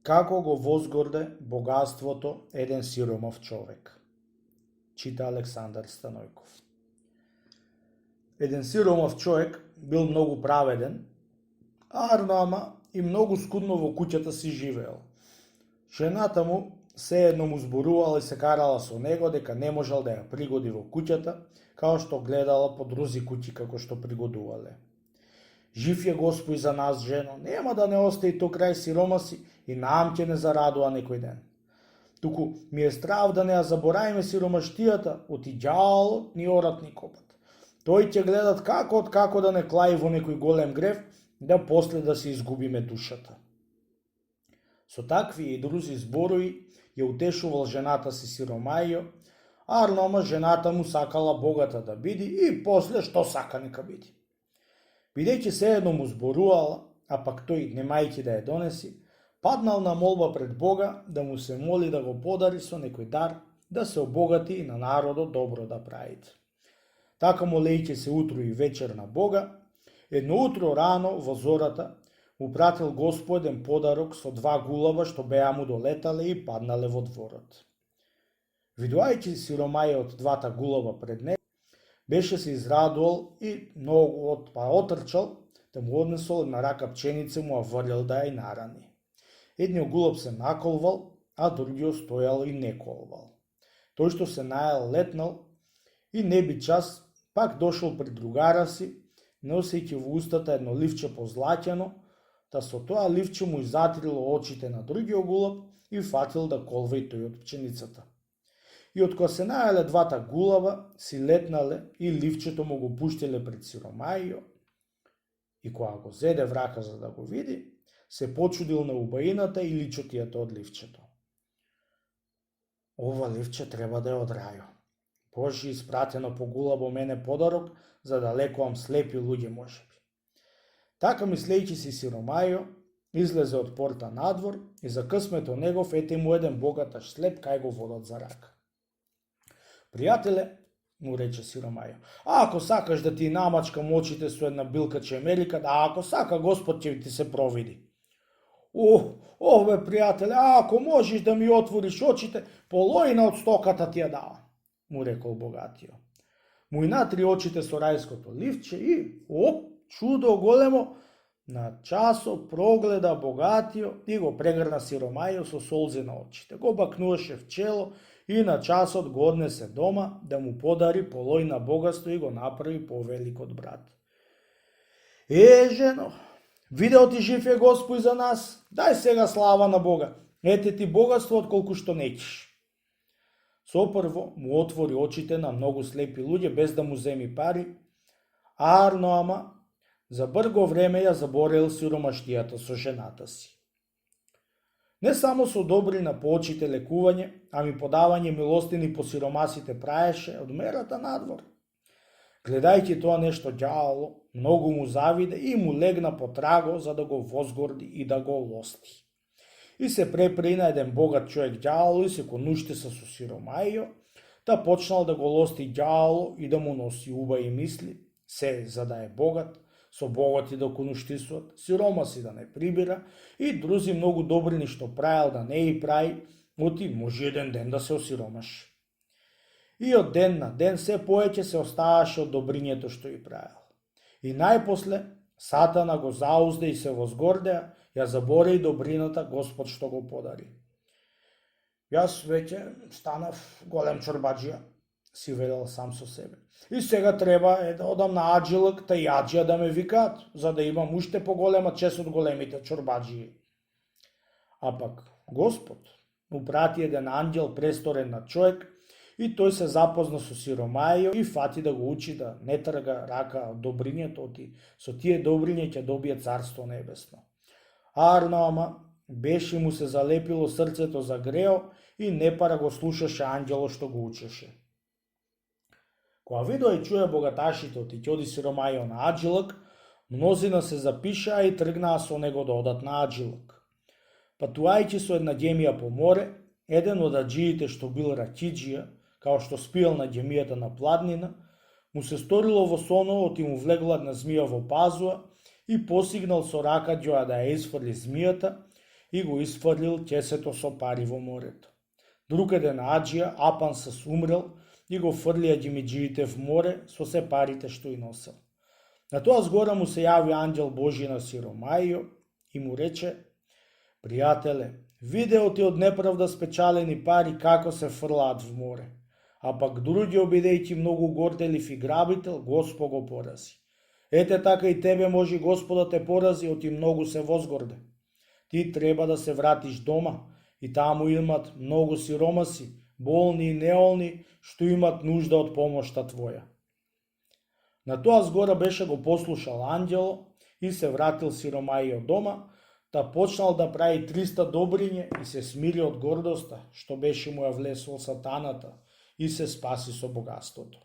Како го возгорде богатството еден сиромав човек. Чита Александар Станојков. Еден сиромав човек бил многу праведен, ама и многу скудно во куќата си живеел. Жената му сеедно му зборувала и се карала со него дека не можел да ја пригоди во куќата, као што гледала по друзи куќи како што пригодувале. Жив е Госпој за нас, жено, нема да не остаи то крај сиромаси и нам ќе не зарадува некој ден. Туку ми е страв да не ја забораиме сиромаштијата, оти ѓаволот ни оратникопат. Тој ќе гледат како да не клаи во некој голем грев, да после да се изгубиме душата. Со такви и друзи зборови ја утешувал жената си сиромајо, ама жената му сакала богата да биди и после што сака нека биди. Бидејќи сеедно му зборувала, а пак тој, немајќи да ја донеси, паднал на молба пред Бога да му се моли да го подари со некој дар, да се обогати и на народот добро да правите. Така молејќи се утро и вечер на Бога, едно утро рано во зората му пратил Господ еден подарок со 2 гулаба што беа му долетале и паднале во дворот. Видувајќи сиромајот 2 гулаба пред него, беше се израдувал и многу отрчал да му однесол една рака пченица му врljал да ја нарани. Едниот гулаб се наколвал, а другиот стојал и не колвал. Тој што се најал летнал и не би час пак дошол пред другара си, носејќи во устата едно ливче позлаќено, та со тоа ливче му изатрило очите на другиот гулаб и фатил да колва и тој од пченицата. И откога се најале 2 гулаба, си летнале и ливчето му го пуштиле пред сиромајо, и кога го зеде врака за да го види, се почудил на убаината и личотијата од ливчето. Ова ливче треба да е од рајо. Божи испратено по гулабо мене подарок, за да лекувам слепи луѓе можеби. Така мислејќи си сиромајо, излезе од порта надвор и за късмето негов ете му еден богаташ слеп кај го водат за рака. Пријателе, му рече сиромајо, ако сакаш да ти намачкам очите со една билка чемерика, да ако сака Господ ќе ти се провиди. Бе, пријателе, ако можеш да ми отвориш очите, половина од стоката ти ја давам, му рекол богатиот. Му и натри очите со рајското ливче и, чудо големо, на часот прогледа богатиот и го прегрна сиромајо со солзи на очите. Го бакнуваше в чело и на часот го однесе дома да му подари половина богатство и го направи повелик од брат. Жено, видео ти жив е Госпој за нас, дај сега слава на Бога, ете ти богатство отколку што неќиш. Сопрво му отвори очите на многу слепи луѓе без да му земи пари, ама за брго време ја заборел сиромаштијата со жената си. Не само со добрина по очите лекување, ами подавање милостини по сиромасите праеше од мерата надвор. Гледајќи тоа нешто ѓаволо, многу му завиде и му легна по траго за да го возгорди и да го лости. И се препри на еден богат човек ѓаволо и се конушти со сиромајо, та почнал да го лости ѓаволо и да му носи убави мисли, се за да е богат, со богати да конуштисуват, сиромаси да не прибира и друзи многу добрини што правил да не и прави, оти може еден ден да се осиромаши. И од ден на ден се поеќе се оставаше од добрињето што и правил. И најпосле Сатана го заузде и се возгордеа, ја заборе и добрината Господ што го подари. Јас веќе станав голем чорбаџија, си велел сам со себе. И сега треба да одам на аджилак, та и аджија да ме викаат, за да имам уште поголема чест од големите чорбаџии. А пак Господ му прати еден анđел престорен на човек и тој се запозна со сиромајо и фати да го учи да не трга рака од добрињето, оти со тие добриње ќе добие царство небесно. Ама беше му се залепило срцето за грео и не пара го слушаше анđелот што го учеше. Кога видоа и чуја богаташите оти ќе оди сиромајо на аджилак, мнозина се запишаа и тргнаа со него да одат на аджилак. Патувајќи со една ѓемија по море, еден од аџиите што бил ракиџија, као што спиел на ѓемијата на пладнина, му се сторило во сонот и му влегла една змија во пазуа и посигнал со рака ѓоја да ја изфрли змијата и го isfрлил ќесето со пари во морето. Друг еден аџија, Апан се сумрел и го фрлија ѓимиџиите в море со се парите што и носел. На тоа згора му се јави анđел Божи на Сиромајо и му рече: пријателе, видео ти од неправда спечалени пари како се фрлаат в море, а пак други обидејќи многу горделив и грабител, Господ го порази. Ете така и тебе може Господ да те порази, оти многу се возгорде. Ти треба да се вратиш дома, и таму имат многу сиромаси, болни и неолни, што имат нужда од помошта твоја. На тоа згора беше го послушал анđело и се вратил Сиромајо дома, та почнал да прави 300 добриње и се смири од гордоста, што беше му ја влесол сатаната, и се спаси со богатството.